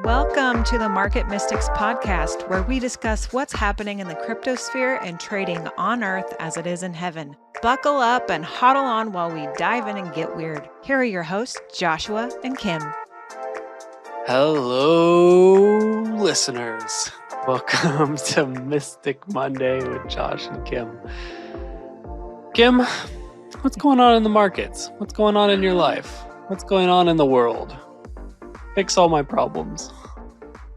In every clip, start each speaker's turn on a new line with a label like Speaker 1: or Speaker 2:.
Speaker 1: Welcome to the Market Mystics podcast, where we discuss what's happening in the cryptosphere and trading on Earth as it is in heaven. Buckle up and huddle on while we dive in and get weird. Here are your hosts, Joshua and Kim.
Speaker 2: Hello, listeners. Welcome to Mystic Monday with Josh and Kim. Kim, what's going on in the markets? What's going on in your life? What's going on in the world? Fix all my problems.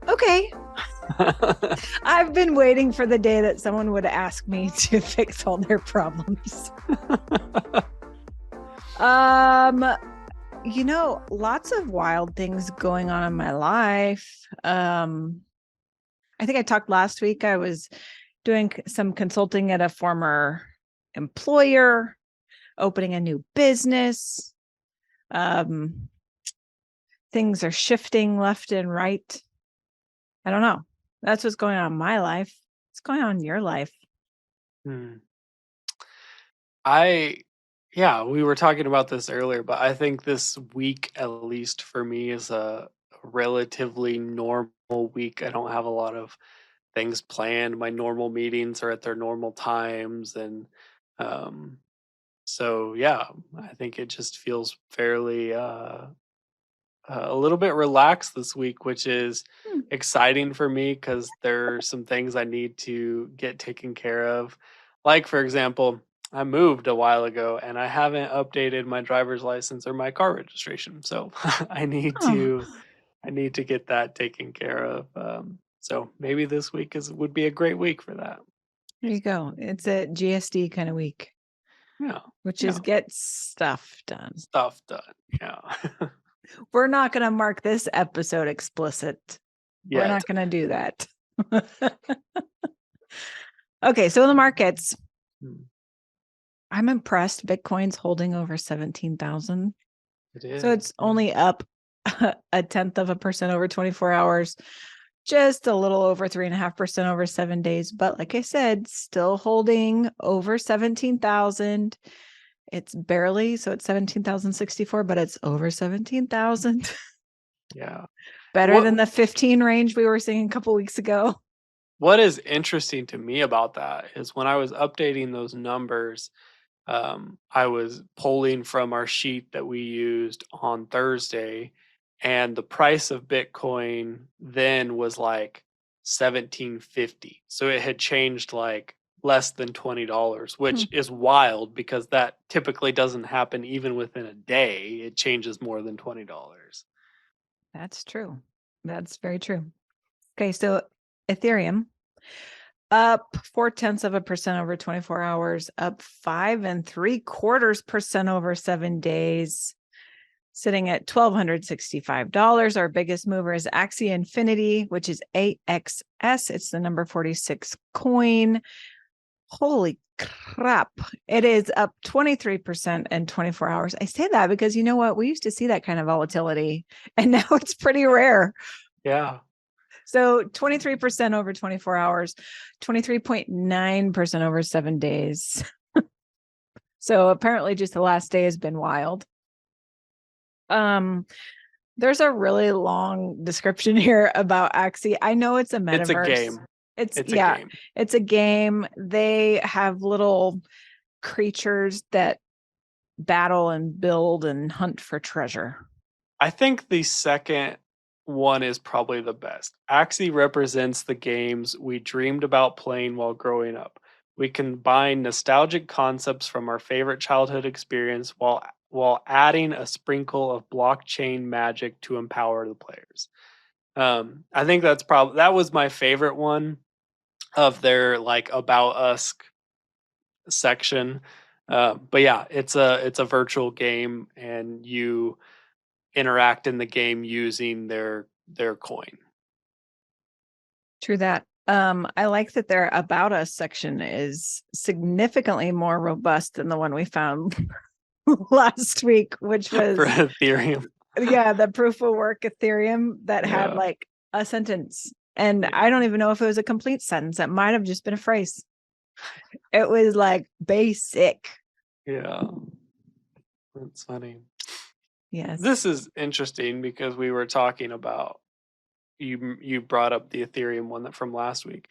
Speaker 1: Okay. I've been waiting for the day that someone would ask me to fix all their problems. Lots of wild things going on in my life. I think I talked last week. I was doing some consulting at a former employer, opening a new business. Things are shifting left and right. I don't know. That's what's going on in my life. What's going on in your life?
Speaker 2: We were talking about this earlier, but I think this week, at least for me, is a relatively normal week. I don't have a lot of things planned. My normal meetings are at their normal times. And I think it just feels fairly a little bit relaxed this week, which is exciting for me because there are some things I need to get taken care of. Like, for example, I moved a while ago and I haven't updated my driver's license or my car registration. So I need to get that taken care of. So maybe this week would be a great week for that.
Speaker 1: There you go. It's a GSD kind of week.
Speaker 2: Yeah.
Speaker 1: Which is get stuff done.
Speaker 2: Yeah.
Speaker 1: We're not going to mark this episode explicit. Yet. We're not going to do that. Okay, so in the markets, I'm impressed. Bitcoin's holding over 17,000.
Speaker 2: It is.
Speaker 1: So it's only up 0.1% over 24 hours, just a little over 3.5% over 7 days. But like I said, still holding over 17,000. It's barely, so it's 17,064, but it's over 17,000.
Speaker 2: Yeah.
Speaker 1: Better than the 15 range we were seeing a couple weeks ago.
Speaker 2: What is interesting to me about that is when I was updating those numbers, I was pulling from our sheet that we used on Thursday, and the price of Bitcoin then was like $17.50. So it had changed like less than $20, which is wild because that typically doesn't happen even within a day. It changes more than $20.
Speaker 1: That's true. That's very true. Okay, so Ethereum up 0.4% over 24 hours, up 5.75% over 7 days, sitting at $1,265. Our biggest mover is Axie Infinity, which is AXS. It's the number 46 coin. Holy crap. It is up 23% in 24 hours. I say that because you know what? We used to see that kind of volatility, and now it's pretty rare.
Speaker 2: Yeah.
Speaker 1: So 23% over 24 hours, 23.9% over 7 days. So apparently just the last day has been wild. There's a really long description here about Axie. I know it's a metaverse.
Speaker 2: It's a game.
Speaker 1: It's a game. It's a game. They have little creatures that battle and build and hunt for treasure.
Speaker 2: I think the second one is probably the best. Axie represents the games we dreamed about playing while growing up. We combine nostalgic concepts from our favorite childhood experience while adding a sprinkle of blockchain magic to empower the players. I think that was my favorite one of their like about us section. But yeah, it's a virtual game and you interact in the game using their coin.
Speaker 1: True that. I like that their about us section is significantly more robust than the one we found last week, which was
Speaker 2: for Ethereum.
Speaker 1: Yeah, the proof of work Ethereum that had like a sentence. And I don't even know if it was a complete sentence. It might have just been a phrase. It was like basic.
Speaker 2: Yeah. That's funny.
Speaker 1: Yes.
Speaker 2: This is interesting because we were talking about you brought up the Ethereum one from last week.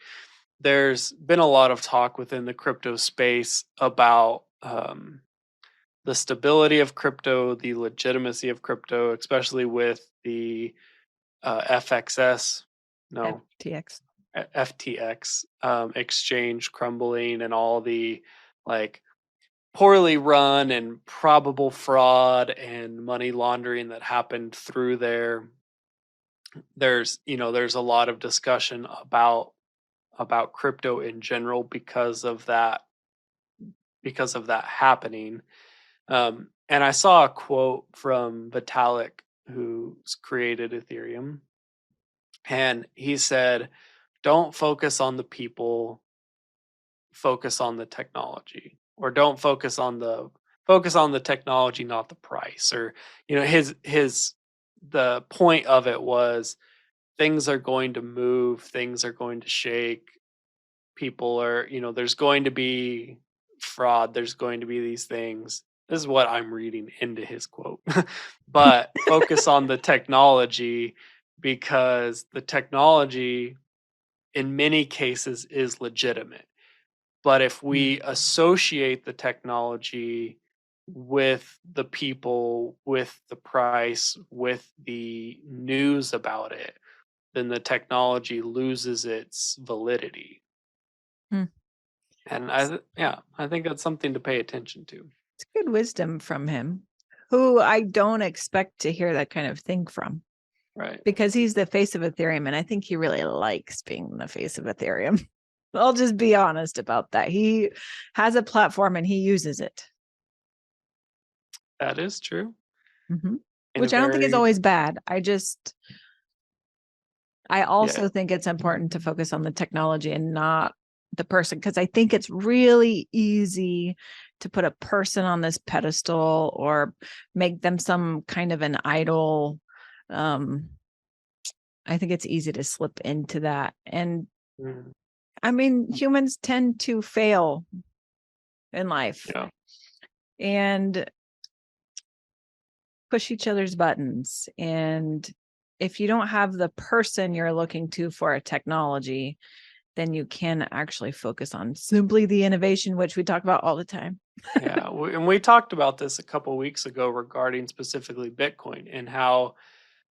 Speaker 2: There's been a lot of talk within the crypto space about the stability of crypto, the legitimacy of crypto, especially with the FXS, no,
Speaker 1: FTX.
Speaker 2: FTX exchange crumbling and all the like poorly run and probable fraud and money laundering that happened through there. There's a lot of discussion about crypto in general because of that happening. And I saw a quote from Vitalik, who's created Ethereum, and he said, "Don't focus on the people, focus on the technology, or don't focus on the technology, not the price." Or his the point of it was things are going to move, things are going to shake, people are, there's going to be fraud, there's going to be these things. This is what I'm reading into his quote. But focus on the technology, because the technology in many cases is legitimate. But if we associate the technology with the people, with the price, with the news about it, then the technology loses its validity.
Speaker 1: Hmm.
Speaker 2: And I think that's something to pay attention to.
Speaker 1: It's good wisdom from him, who I don't expect to hear that kind of thing from,
Speaker 2: Right.
Speaker 1: because he's the face of Ethereum, and I think he really likes being the face of Ethereum. I'll just be honest about that. He has a platform and he uses it.
Speaker 2: That is true.
Speaker 1: Mm-hmm.
Speaker 2: In
Speaker 1: Which
Speaker 2: a
Speaker 1: I don't think is
Speaker 2: very
Speaker 1: always bad. I also
Speaker 2: yeah.
Speaker 1: think it's important to focus on the technology and not the person, because I think it's really easy to put a person on this pedestal or make them some kind of an idol. I think it's easy to slip into that. And
Speaker 2: Mm,
Speaker 1: I mean, humans tend to fail in life
Speaker 2: yeah.
Speaker 1: and push each other's buttons. And if you don't have the person you're looking to for a technology, then you can actually focus on simply the innovation, which we talk about all the time.
Speaker 2: Yeah. And we talked about this a couple weeks ago regarding specifically Bitcoin, and how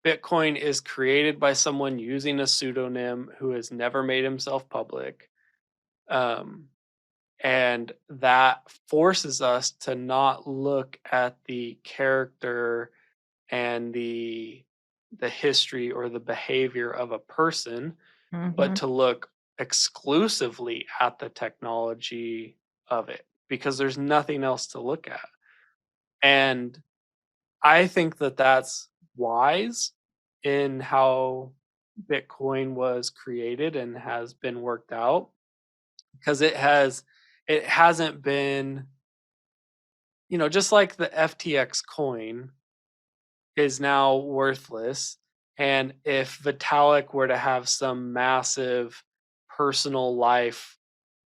Speaker 2: Bitcoin is created by someone using a pseudonym who has never made himself public. Um, and that forces us to not look at the character and the history or the behavior of a person, but
Speaker 1: Mm-hmm.
Speaker 2: to look exclusively at the technology of it, because there's nothing else to look at. And I think that that's wise in how Bitcoin was created and has been worked out, because it hasn't been, just like the FTX coin is now worthless. And if Vitalik were to have some massive personal life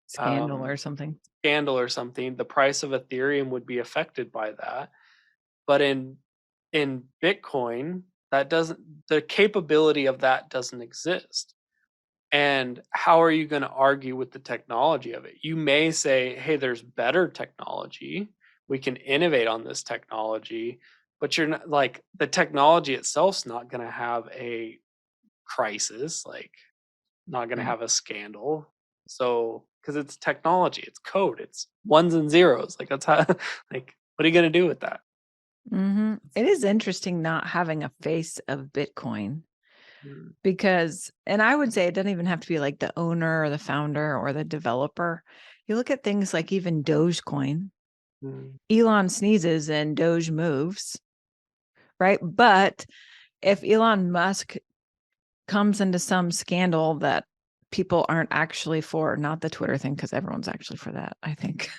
Speaker 1: Scandal or
Speaker 2: um,
Speaker 1: something.
Speaker 2: scandal or something, the price of Ethereum would be affected by that. But in Bitcoin, that doesn't the capability of that doesn't exist. And how are you going to argue with the technology of it? You may say, hey, there's better technology. We can innovate on this technology, but you're not, like, the technology itself's not going to have a crisis, like, not going to
Speaker 1: Right.
Speaker 2: have a scandal. So, because it's technology, it's code, it's ones and zeros. Like, that's how, like, what are you going to do with that?
Speaker 1: Mm-hmm. It is interesting not having a face of Bitcoin,
Speaker 2: Mm,
Speaker 1: because, and I would say it doesn't even have to be like the owner or the founder or the developer. You look at things like even Dogecoin.
Speaker 2: mm,
Speaker 1: Elon sneezes and Doge moves, right? But if Elon Musk comes into some scandal that people aren't actually for, not the Twitter thing, because everyone's actually for that, I think.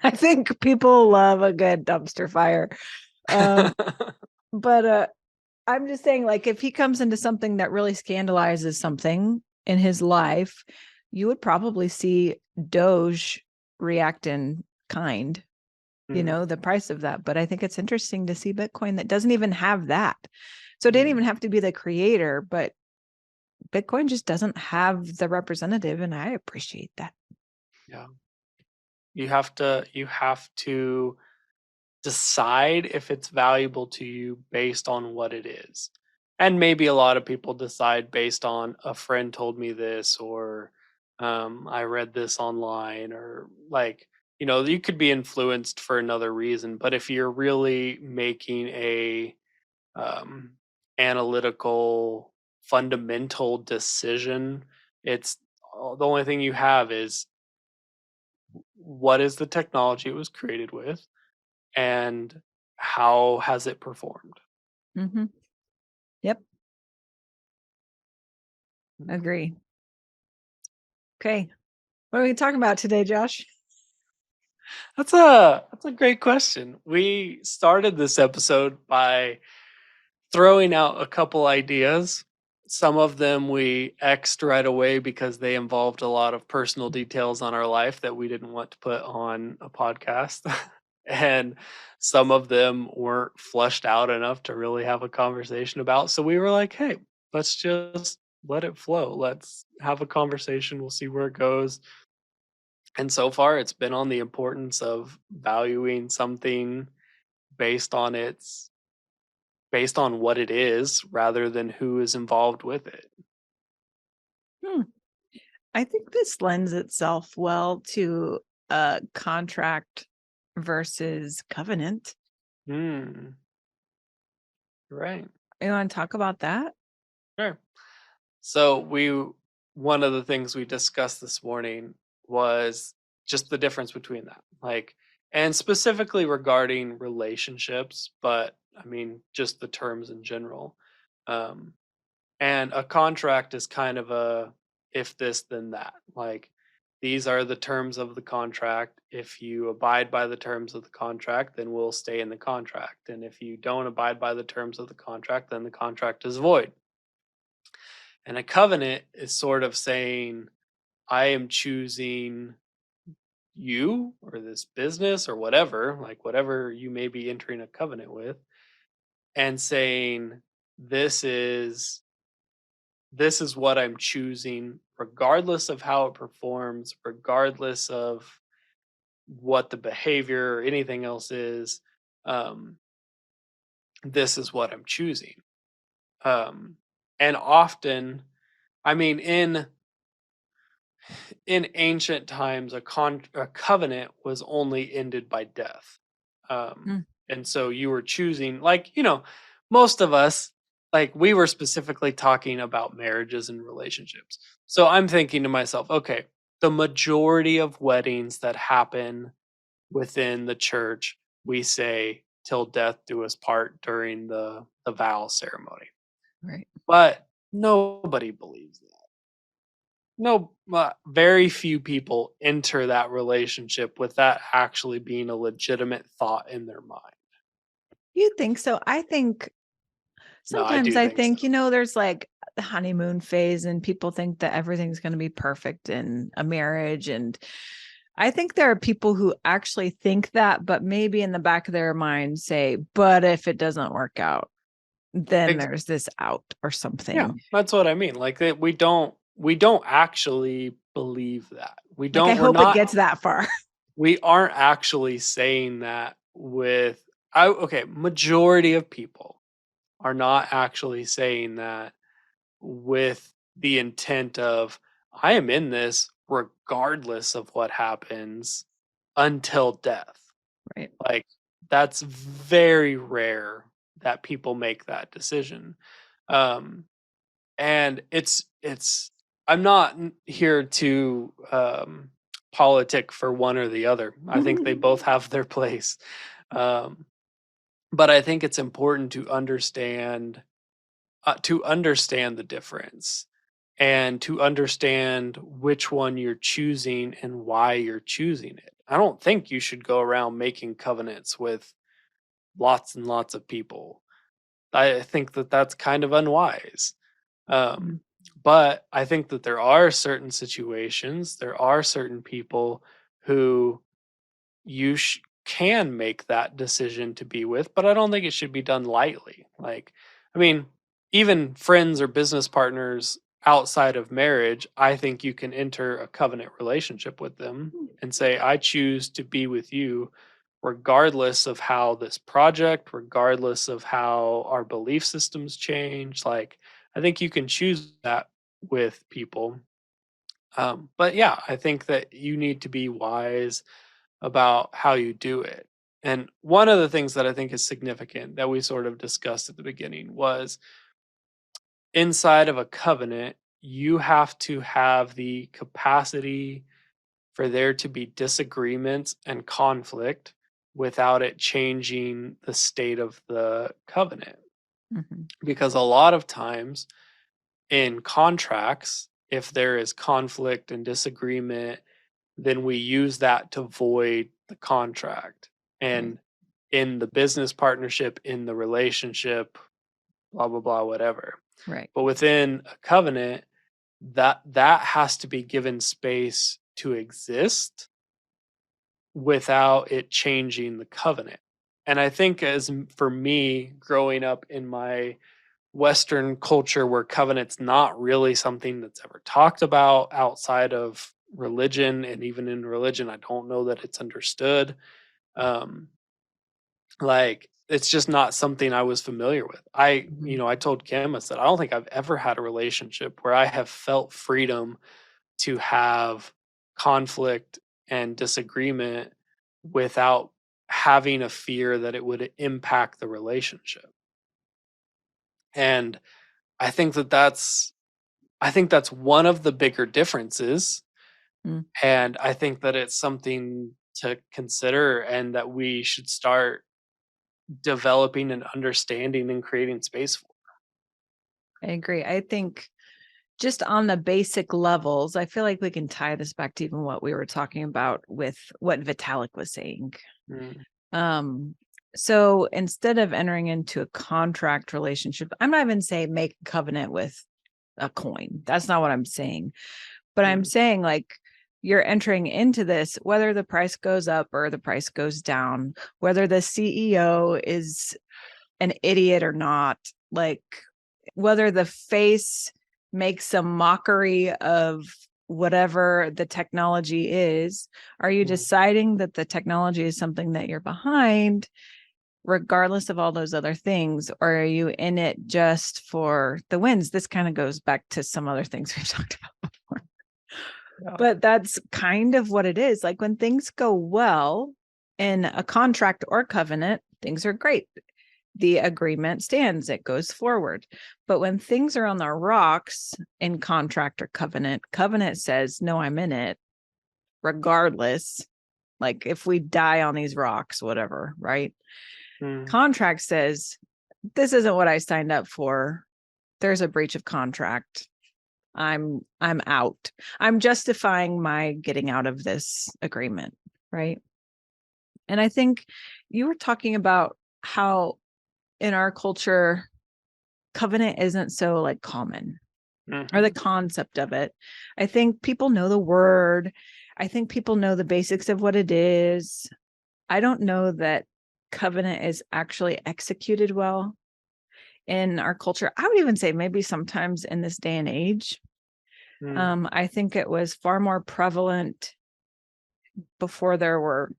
Speaker 1: I think people love a good dumpster fire. Um, but I'm just saying, like, if he comes into something that really scandalizes something in his life, you would probably see Doge react in kind.
Speaker 2: Mhm.
Speaker 1: the price of that. But I think it's interesting to see Bitcoin that doesn't even have that. So it didn't
Speaker 2: Mm.
Speaker 1: even have to be the creator, but Bitcoin just doesn't have the representative. And I appreciate that.
Speaker 2: Yeah. You have to decide if it's valuable to you based on what it is. And maybe a lot of people decide based on a friend told me this, or I read this online, or like, you could be influenced for another reason. But if you're really making a um, analytical, fundamental decision, it's the only thing you have is what is the technology it was created with, and how has it performed?
Speaker 1: Hmm. Yep.
Speaker 2: Mm.
Speaker 1: Agree. Okay. What are we talking about today, Josh?
Speaker 2: That's a great question. We started this episode by throwing out a couple ideas. Some of them we X'd right away because they involved a lot of personal details on our life that we didn't want to put on a podcast. And some of them weren't flushed out enough to really have a conversation about. So we were like, hey, let's just let it flow. Let's have a conversation. We'll see where it goes. And so far, it's been on the importance of valuing something based on its based on what it is rather than who is involved with it.
Speaker 1: Hmm. I think this lends itself well to a contract versus covenant.
Speaker 2: Hmm. Right.
Speaker 1: You want to talk about that?
Speaker 2: Sure. So one of the things we discussed this morning was just the difference between that. Like, and specifically regarding relationships, but I mean just the terms in general. Um And a contract is kind of a if this, then that. Like, these are the terms of the contract. If you abide by the terms of the contract, then we'll stay in the contract. And if you don't abide by the terms of the contract, then the contract is void. And a covenant is sort of saying, I am choosing you or this business or whatever, like whatever you may be entering a covenant with, and saying, this is this is what I'm choosing, regardless of how it performs, regardless of what the behavior or anything else is. Um, this is what I'm choosing. Um, and often, I mean, in ancient times, a covenant was only ended by death.
Speaker 1: Hmm.
Speaker 2: And so you were choosing, like, most of us, like, we were specifically talking about marriages and relationships. So I'm thinking to myself, okay, the majority of weddings that happen within the church, we say, till death do us part during the vow ceremony.
Speaker 1: Right.
Speaker 2: But nobody believes that. No, very few people enter that relationship with that actually being a legitimate thought in their mind.
Speaker 1: You think so? I think
Speaker 2: No, I
Speaker 1: sometimes
Speaker 2: do
Speaker 1: I
Speaker 2: think so.
Speaker 1: think, there's like the honeymoon phase and people think that everything's going to be perfect in a marriage. And I think there are people who actually think that, but maybe in the back of their mind say, but if it doesn't work out, then
Speaker 2: Ex-
Speaker 1: there's this out or
Speaker 2: yeah,
Speaker 1: something.
Speaker 2: that's what I mean. Like that, we don't actually believe that. We
Speaker 1: Like, I
Speaker 2: don't. We're
Speaker 1: hope it
Speaker 2: not.
Speaker 1: gets that far.
Speaker 2: We aren't actually saying that with. Okay, majority of people are not actually saying that with the intent of, I am in this regardless of what happens until death.
Speaker 1: Right.
Speaker 2: Like, that's very rare that people make that decision. Um, and I'm not here to politic for one or the other. I think they both have their place. Um, but I think it's important to understand the difference and to understand which one you're choosing and why you're choosing it. I don't think you should go around making covenants with lots and lots of people. I think that that's kind of unwise. Um,
Speaker 1: Mhm.
Speaker 2: but I think that there are certain situations, there are certain people who you can make that decision to be with, but I don't think it should be done lightly. Like, I mean, even friends or business partners outside of marriage, I think you can enter a covenant relationship with them and say, I choose to be with you regardless of how this project, regardless of how our belief systems change. Like, I think you can choose that with people. But yeah, I think that you need to be wise about how you do it. And one of the things that I think is significant that we sort of discussed at the beginning was inside of a covenant, you have to have the capacity for there to be disagreements and conflict without it changing the state of the covenant.
Speaker 1: Mhm.
Speaker 2: Because a lot of times in contracts, if there is conflict and disagreement, then we use that to void the contract.
Speaker 1: Right.
Speaker 2: And in the business partnership, in the relationship, blah, blah, blah, whatever.
Speaker 1: Right.
Speaker 2: But within a covenant, that has to be given space to exist without it changing the covenant. And I think for me growing up in my Western culture where covenant's not really something that's ever talked about outside of religion, and even in religion, I don't know that it's understood. Um, like it's just not something I was familiar with.
Speaker 1: Mhm.
Speaker 2: I told Kim, I said, I don't think I've ever had a relationship where I have felt freedom to have conflict and disagreement without having a fear that it would impact the relationship. And I think that that's one of the bigger differences,
Speaker 1: Mm.
Speaker 2: and I think that it's something to consider and that we should start developing and understanding and creating space for.
Speaker 1: I agree. I think just on the basic levels, I feel like we can tie this back to even what we were talking about with what Vitalik was saying.
Speaker 2: Mm,
Speaker 1: Um, so instead of entering into a contract relationship, I'm not even saying make a covenant with a coin. That's not what I'm saying. But I'm
Speaker 2: mm,
Speaker 1: saying like you're entering into this, whether the price goes up or the price goes down, whether the CEO is an idiot or not, like whether the face makes a mockery of whatever the technology is, are you
Speaker 2: mm,
Speaker 1: deciding that the technology is something that you're behind, regardless of all those other things, or are you in it just for the wins? This kind of goes back to some other things we've talked about before.
Speaker 2: yeah.
Speaker 1: But that's kind of what it is. Like when things go well in a contract or covenant, things are great. The agreement stands, it goes forward. But when things are on the rocks in contract or covenant, covenant says, no, I'm in it regardless. Like if we die on these rocks, whatever, right?
Speaker 2: Mm,
Speaker 1: Contract says, this isn't what I signed up for. There's a breach of contract. I'm out. I'm justifying my getting out of this agreement, right? And I think you were talking about how in our culture covenant isn't so like common, or the
Speaker 2: mhm,
Speaker 1: concept of it. I think people know the word. I think people know the basics of what it is. I don't know that covenant is actually executed well in our culture. I would even say maybe sometimes in this day and age.
Speaker 2: mm,
Speaker 1: I think it was far more prevalent before there were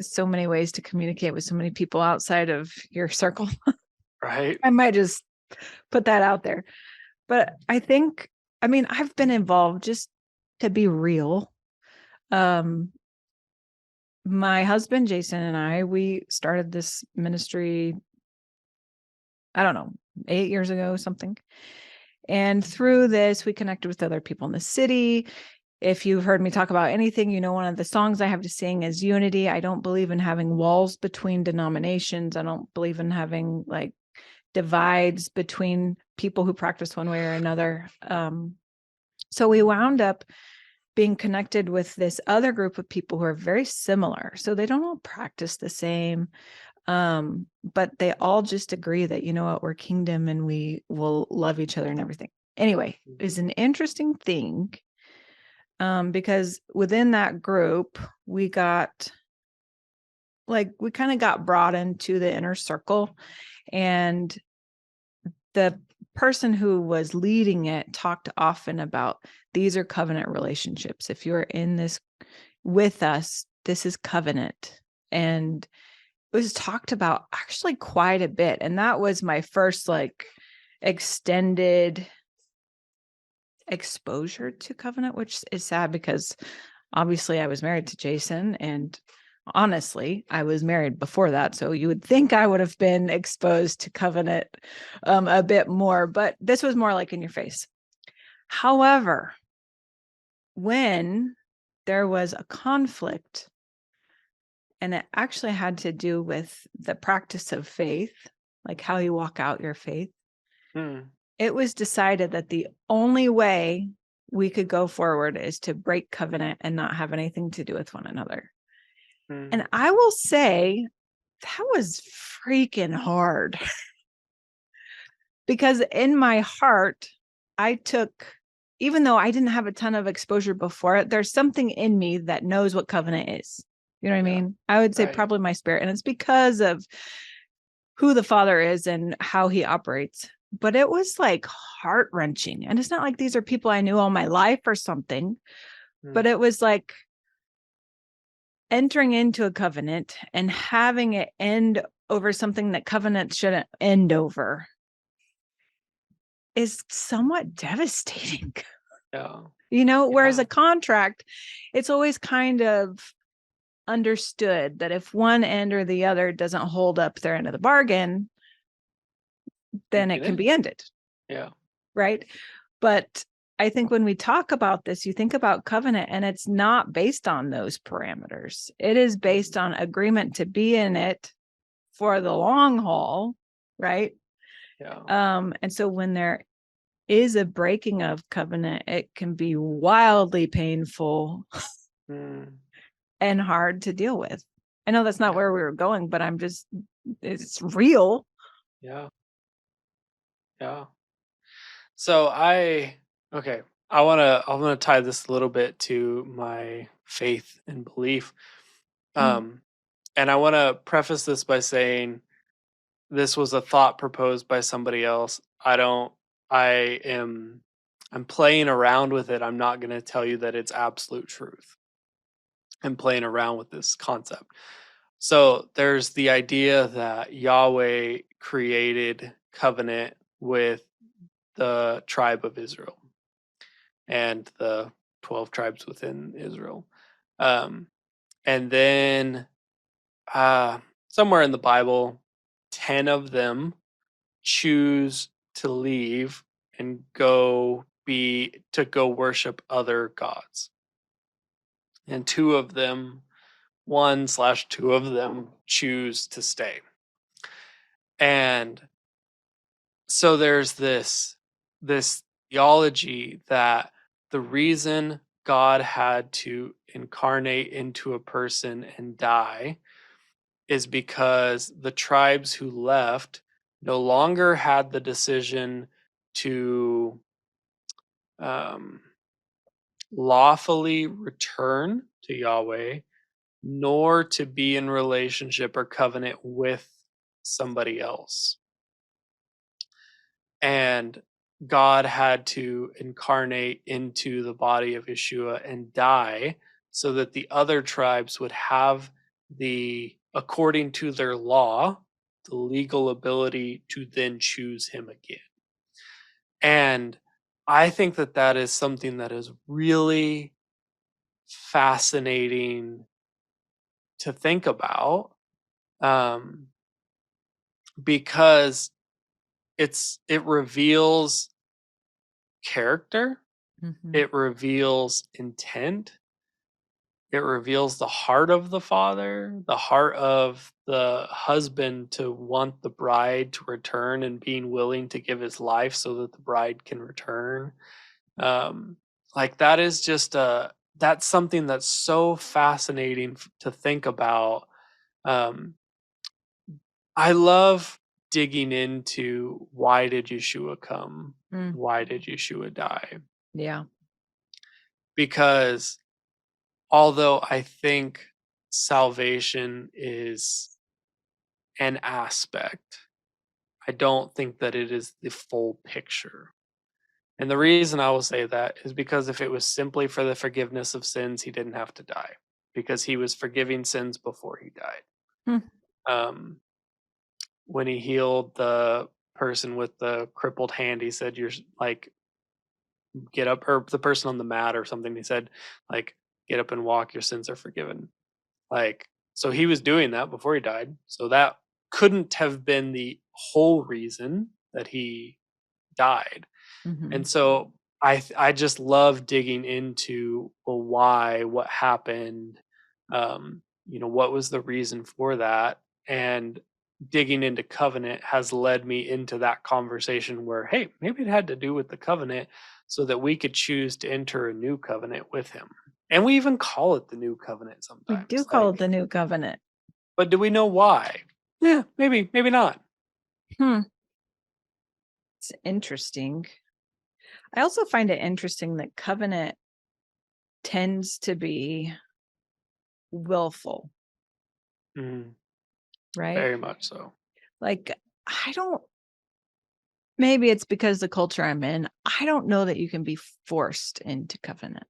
Speaker 1: so many ways to communicate with so many people outside of your circle.
Speaker 2: right.
Speaker 1: I might just put that out there. But I think, I mean, I've been involved, just to be real. Um, my husband, Jason, and we started this ministry, I don't know, 8 years ago, something. And through this, we connected with other people in the city. If you've heard me talk about anything, you know, one of the songs I have to sing is unity. I don't believe in having walls between denominations. I don't believe in having like divides between people who practice one way or another. So we wound up being connected with this other group of people who are very similar. So they don't all practice the same, but they all just agree that, you know what, we're kingdom and we will love each other and everything. Anyway, it's an interesting thing, because within that group, we got like we kind of got brought into the inner circle, and the person who was leading it talked often about these are covenant relationships. If you're in this with us, this is covenant. And it was talked about actually quite a bit. And that was my first like extended exposure to covenant, which is sad because obviously I was married to Jason, and honestly, I was married before that. So you would think I would have been exposed to covenant a bit more, but this was more like in your face. However, when there was a conflict, and it actually had to do with the practice of faith, like how you walk out your faith, it was decided that the only way we could go forward is to break covenant and not have anything to do with one another. And I will say that was freaking hard because in my heart, I took, even though I didn't have a ton of exposure before it, there's something in me that knows what covenant is. You know what I mean? I would say probably my spirit. And it's because of who the Father is and how he operates. But it was like heart-wrenching. And it's not like these are people I knew all my life or something, but it was like entering into a covenant and having it end over something that covenant shouldn't end over is somewhat devastating.
Speaker 2: Yeah.
Speaker 1: You know, whereas a contract, it's always kind of understood that if one end or the other doesn't hold up their end of the bargain, then it can be ended.
Speaker 2: Yeah.
Speaker 1: Right. But I think when we talk about this, you think about covenant, and it's not based on those parameters. It is based on agreement to be in it for the long haul. Right.
Speaker 2: Yeah.
Speaker 1: And so when there is a breaking of covenant, it can be wildly painful and hard to deal with. I know that's not where we were going, but it's real.
Speaker 2: Yeah. Yeah. So I want to tie this a little bit to my faith and belief. And I want to preface this by saying this was a thought proposed by somebody else. I am I'm playing around with it. I'm not going to tell you that it's absolute truth. I'm playing around with this concept. So there's the idea that Yahweh created covenant with the tribe of Israel and the 12 tribes within Israel. And then somewhere in the Bible, 10 of them choose to leave and go worship other gods. And one/two of them choose to stay. And so there's this theology that the reason God had to incarnate into a person and die is because the tribes who left no longer had the decision to um, lawfully return to Yahweh, nor to be in relationship or covenant with somebody else. And God had to incarnate into the body of Yeshua and die so that the other tribes would have according to their law, the legal ability to then choose him again. And I think that that is something that is really fascinating to think about, um, because it reveals character. It reveals intent. It reveals the heart of the father, the heart of the husband to want the bride to return and being willing to give his life so that the bride can return. Like that is that's something that's so fascinating to think about. Um, I love digging into why did Yeshua come? Why did Yeshua die?
Speaker 1: Yeah.
Speaker 2: Because although I think salvation is an aspect. I don't think that it is the full picture. And the reason I will say that is because if it was simply for the forgiveness of sins, he didn't have to die because he was forgiving sins before he died.
Speaker 1: Hmm.
Speaker 2: Um, when he healed the person with the crippled hand, he said, "You're like, get up," or the person on the mat or something. He said, like, "Get up and walk. Your sins are forgiven." Like, so he was doing that before he died. So that couldn't have been the whole reason that he died.
Speaker 1: Mhm.
Speaker 2: And so I just love digging into, well, why, what happened, what was the reason for that, and digging into covenant has led me into that conversation where, hey, maybe it had to do with the covenant, so that we could choose to enter a new covenant with him, and we even call it the new covenant
Speaker 1: We do
Speaker 2: sometimes.
Speaker 1: call it
Speaker 2: Like,
Speaker 1: the new covenant.
Speaker 2: but do we know why? Yeah, maybe not.
Speaker 1: Hmm. It's interesting. I also find it interesting that covenant tends to be willful,
Speaker 2: Mhm,
Speaker 1: right?
Speaker 2: very much so.
Speaker 1: Like, I don't, maybe it's because the culture I'm in, I don't know that you can be forced into covenant.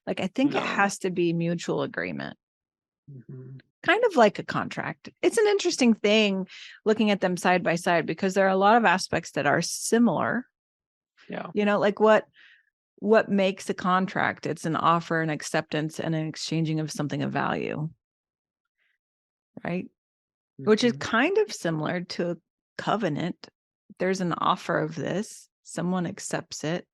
Speaker 1: Like, I think it
Speaker 2: No.
Speaker 1: has to be mutual agreement,
Speaker 2: Mhm.
Speaker 1: kind of like a contract. It's an interesting thing looking at them side by side because there are a lot of aspects that are similar.
Speaker 2: Yeah.
Speaker 1: Like what makes a contract? It's an offer, an acceptance, and an exchanging of something of value, right? Which is
Speaker 2: Mhm.
Speaker 1: kind of similar to a covenant. There's an offer of this, someone accepts it.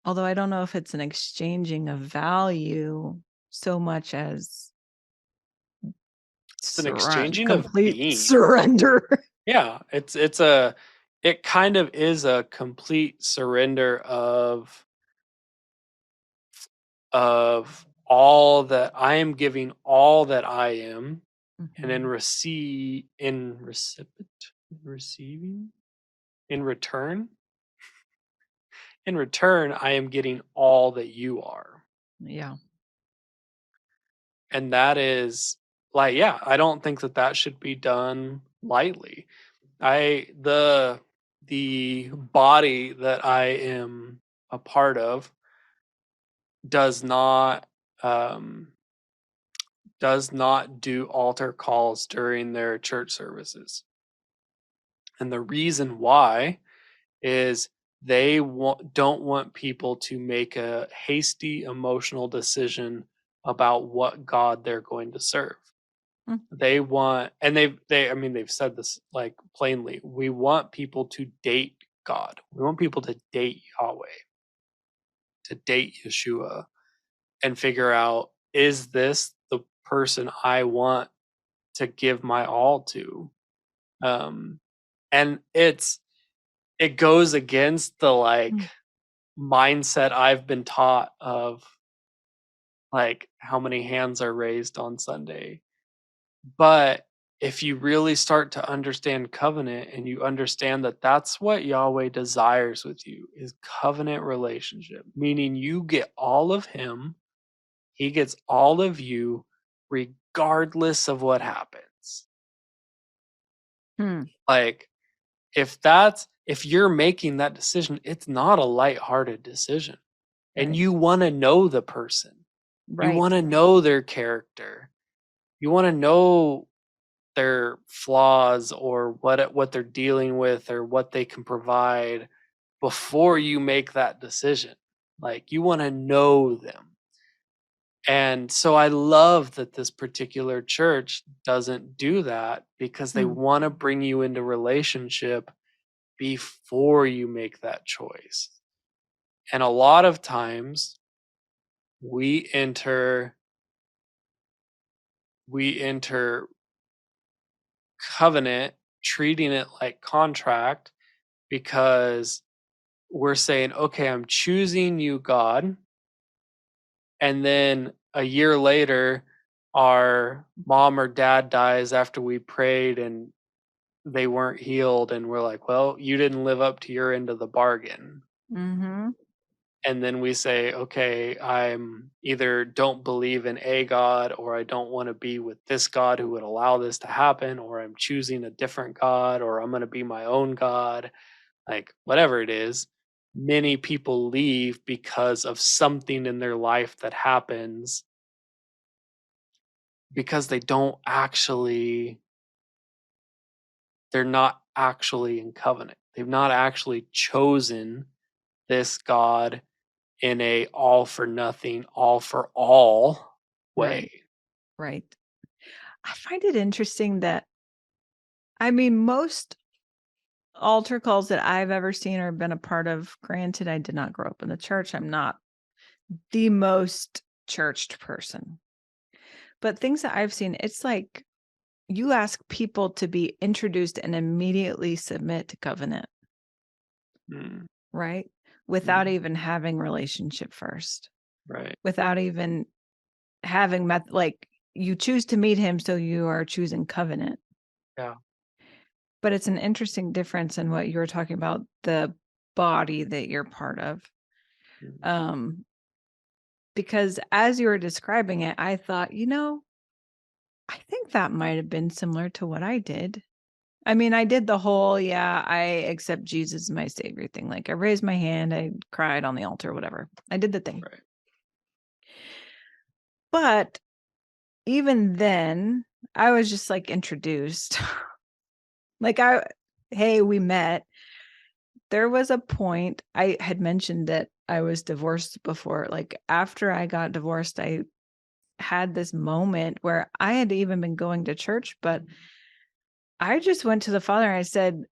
Speaker 1: Although I don't know if it's an exchanging of value so much as
Speaker 2: It's an exchanging of
Speaker 1: complete
Speaker 2: being.
Speaker 1: surrender.
Speaker 2: Yeah, it kind of is a complete surrender of all that I am, giving all that I am, and in
Speaker 1: Mhm.
Speaker 2: receive in recipient receiving in return I am getting all that you are.
Speaker 1: Yeah.
Speaker 2: And that is, like, yeah, I don't think that that should be done lightly. I the body that I am a part of does not um does not do altar calls during their church services. And the reason why is don't want people to make a hasty emotional decision about what God they're going to serve.
Speaker 1: Mm.
Speaker 2: They want, and they I mean, they've said this like plainly. We want people to date God. We want people to date Yahweh, to date Yeshua, and figure out, is this the person I want to give my all to? Um and it goes against the, like,
Speaker 1: Mm.
Speaker 2: mindset I've been taught of, like, how many hands are raised on Sunday. But if you really start to understand covenant, and you understand that that's what Yahweh desires with you, is covenant relationship, meaning you get all of him, he gets all of you, regardless of what happens.
Speaker 1: Hmm.
Speaker 2: Like, if you're making that decision, it's not a lighthearted decision. And
Speaker 1: Right.
Speaker 2: you want to know the person. You
Speaker 1: Right.
Speaker 2: want to know their character. You want to know their flaws, or what they're dealing with, or what they can provide, before you make that decision. Like, you want to know them. And so I love that this particular church doesn't do that, because they
Speaker 1: Hmm.
Speaker 2: want to bring you into relationship before you make that choice. And a lot of times we enter we enter covenant treating it like contract, because we're saying, okay, I'm choosing you, God. And then a year later, our mom or dad dies after we prayed and they weren't healed. And we're like, well, you didn't live up to your end of the bargain.
Speaker 1: Mm-hmm.
Speaker 2: and then we say, okay, I'm either don't believe in a God, or I don't want to be with this God who would allow this to happen, or I'm choosing a different God, or I'm going to be my own God, like whatever it is. Many people leave because of something in their life that happens because they're not actually in covenant. They've not actually chosen this God in a all for nothing, all for all
Speaker 1: Right.
Speaker 2: way.
Speaker 1: Right. I find it interesting that, I mean, most altar calls that I've ever seen or been a part of, granted, I did not grow up in the church. I'm not the most churched person, but things that I've seen, it's like you ask people to be introduced and immediately submit to covenant,
Speaker 2: Mm,
Speaker 1: right? Without
Speaker 2: mm,
Speaker 1: even having relationship first,
Speaker 2: right.
Speaker 1: without even having met, like you choose to meet him, so you are choosing covenant.
Speaker 2: Yeah.
Speaker 1: But it's an interesting difference in what you were talking about, the body that you're part of.
Speaker 2: Mm,
Speaker 1: Um, because as you were describing it, I thought, I think that might have been similar to what I did. I mean, I did the whole, yeah, I accept Jesus as my savior thing. Like I raised my hand, I cried on the altar, whatever. I did the thing.
Speaker 2: right.
Speaker 1: But even then, I was just like introduced. like hey, we met. There was a point I had mentioned that I was divorced before. Like after I got divorced, I had this moment where I had even been going to church, but I just went to the Father and I said,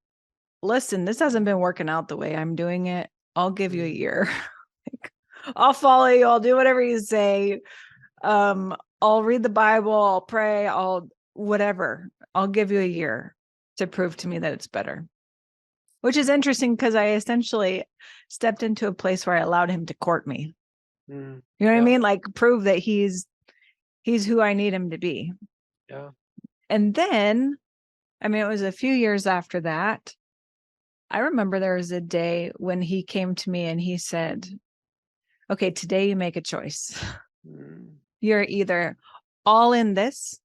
Speaker 1: listen, this hasn't been working out the way I'm doing it. I'll give you a
Speaker 2: Mm,
Speaker 1: year. Like, I'll follow you. I'll do whatever you say. I'll read the Bible. I'll pray. I'll whatever. I'll give you a year to prove to me that it's better. Which is interesting because I essentially stepped into a place where I allowed him to court me.
Speaker 2: mm,
Speaker 1: You know what I
Speaker 2: yeah.
Speaker 1: mean? Like prove that he's who I need him to be.
Speaker 2: Yeah.
Speaker 1: And then, I mean, it was a few years after that. I remember there was a day when he came to me and he said, okay, today you make a choice.
Speaker 2: Mm,
Speaker 1: You're either all in this,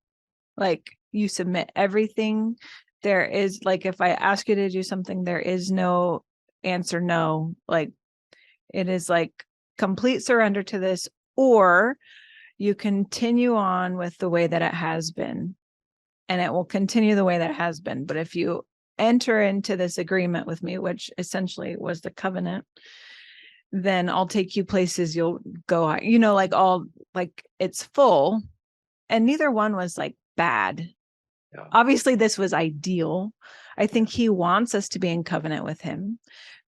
Speaker 1: like you submit everything. There is, like, if I ask you to do something, there is no answer no. Like, it is like complete surrender to this, or you continue on with the way that it has been, and it will continue the way that it has been. But if you enter into this agreement with me, which essentially was the covenant, then I'll take you places you'll go, like all, like it's full. And neither one was like bad.
Speaker 2: yeah.
Speaker 1: Obviously, this was ideal. I
Speaker 2: Yeah.
Speaker 1: think he wants us to be in covenant with him,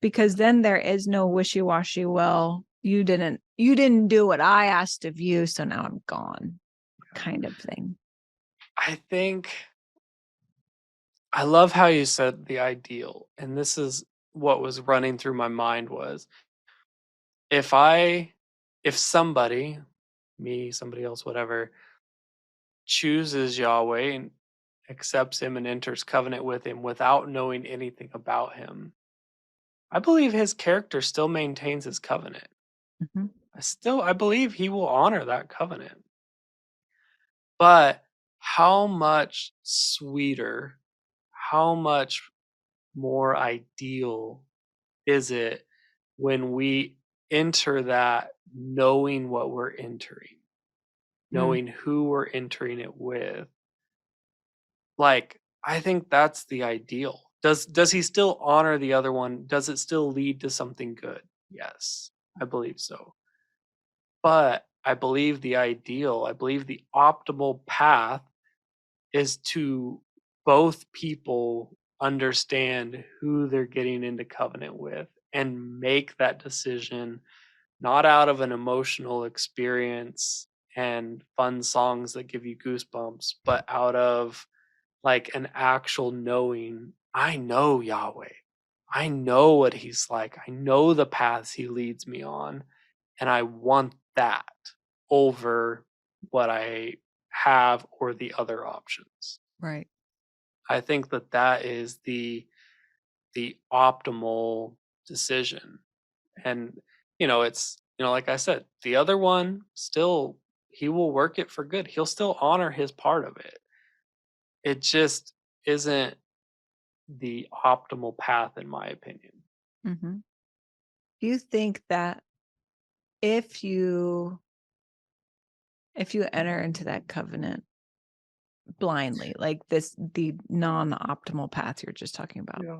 Speaker 1: because then there is no wishy-washy, well, you didn't do what I asked of you, so now I'm gone, kind of thing.
Speaker 2: I think I love how you said the ideal. And this is what was running through my mind was if I if somebody, me, somebody else, whatever, chooses Yahweh and accepts him and enters covenant with him without knowing anything about him, I believe his character still maintains his covenant.
Speaker 1: Mhm.
Speaker 2: I believe he will honor that covenant. But how much sweeter, how much more ideal is it when we enter that knowing what we're entering,
Speaker 1: Mm,
Speaker 2: knowing who we're entering it with? Like, I think that's the ideal. Does he still honor the other one? Does it still lead to something good? Yes, I believe so. But I believe the optimal path is to both people understand who they're getting into covenant with and make that decision not out of an emotional experience and fun songs that give you goosebumps, but out of like an actual knowing. I know Yahweh. I know what he's like. I know the paths he leads me on, and I want that over what I have or the other options.
Speaker 1: right.
Speaker 2: I think that that is the optimal decision. And it's, like I said, the other one still, he will work it for good. He'll still honor his part of it. It just isn't the optimal path, in my opinion.
Speaker 1: Mm-hmm. Do you think that if you enter into that covenant blindly, like the non-optimal path you're just talking about,
Speaker 2: Yeah.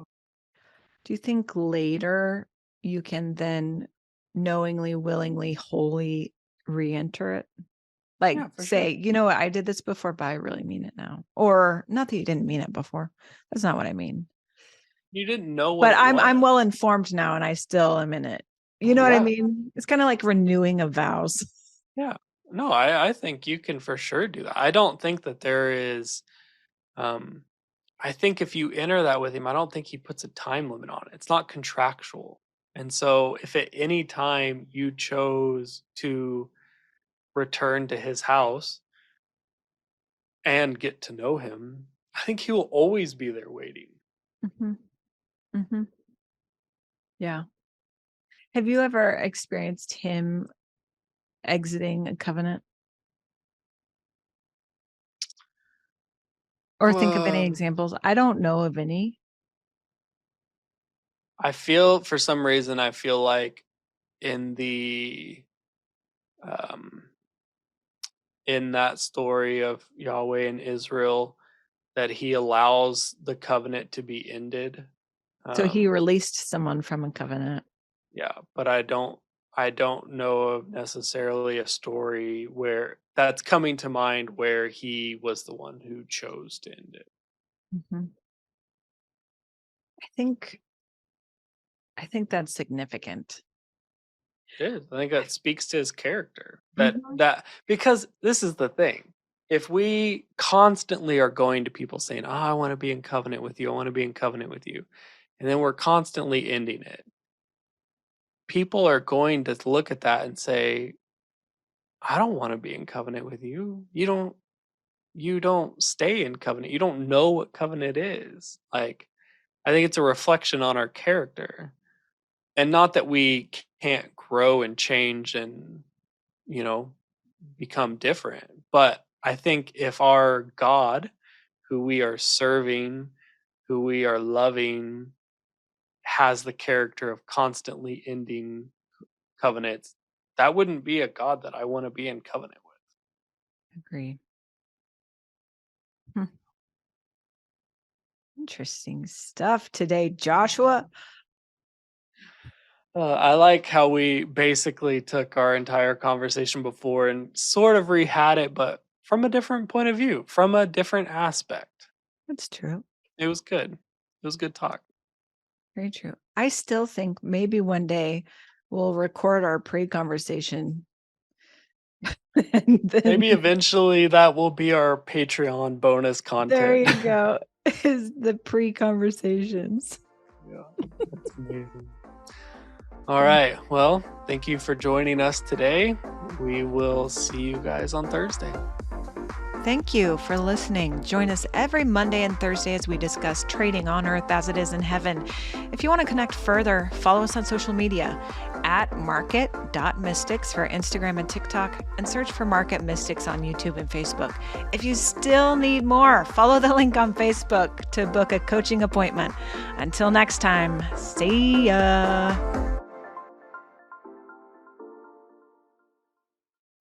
Speaker 1: do you think later you can then knowingly, willingly, wholly re-enter it? Like
Speaker 2: Yeah, for sure.
Speaker 1: say, you know what, I did this before, but I really mean it now. Or not that you didn't mean it before. That's not what I mean.
Speaker 2: You didn't know what
Speaker 1: But
Speaker 2: it
Speaker 1: I'm
Speaker 2: was.
Speaker 1: well informed now and I still am in it. You know what I
Speaker 2: Yeah.
Speaker 1: mean? It's kind of like renewing of vows.
Speaker 2: Yeah. No, I think you can for sure do that. I don't think that there is um I think if you enter that with him, I don't think he puts a time limit on it. It's not contractual. And so if at any time you chose to return to his house and get to know him, I think he will always be there waiting.
Speaker 1: Hmm. Hmm. Yeah. Have you ever experienced him exiting a covenant or think of any
Speaker 2: Um,
Speaker 1: examples? I don't know of any.
Speaker 2: I feel for some reason I feel like in the um in that story of Yahweh and Israel that he allows the covenant to be ended.
Speaker 1: So he
Speaker 2: Um
Speaker 1: released someone from a covenant.
Speaker 2: yeah, but I don't know of necessarily a story where that's coming to mind where he was the one who chose to end it.
Speaker 1: Mhm. I think that's significant.
Speaker 2: It is. I think that speaks to his character.
Speaker 1: Mhm.
Speaker 2: That because this is the thing. If we constantly are going to people saying, "Oh, I want to be in covenant with you. I want to be in covenant with you," and then we're constantly ending it, people are going to look at that and say, "I don't want to be in covenant with you. You don't stay in covenant. You don't know what covenant is." Like, I think it's a reflection on our character, and not that we can't grow and change and you know become different. But I think if our God, who we are serving, who we are loving, has the character of constantly ending covenants, that wouldn't be a God that I want to be in covenant with.
Speaker 1: Agree. Hmm. Interesting stuff today, Joshua.
Speaker 2: I like how we basically took our entire conversation before and sort of rehat it, but from a different point of view, from a different aspect.
Speaker 1: That's true.
Speaker 2: It was good. It was good talk.
Speaker 1: Very true. I still think maybe one day we'll record our pre-conversation and then
Speaker 2: Maybe eventually that will be our Patreon bonus
Speaker 1: there
Speaker 2: content.
Speaker 1: you go. Is the pre-conversations.
Speaker 2: Yeah, that's amazing. All right. Well, thank you for joining us today. We will see you guys on Thursday.
Speaker 1: Thank you for listening. Join us every Monday and Thursday as we discuss trading on earth as it is in heaven. If you want to connect further, follow us on social media at market.mystics for Instagram and TikTok, and search for Market Mystics on YouTube and Facebook. If you still need more, follow the link on Facebook to book a coaching appointment. Until next time, see ya.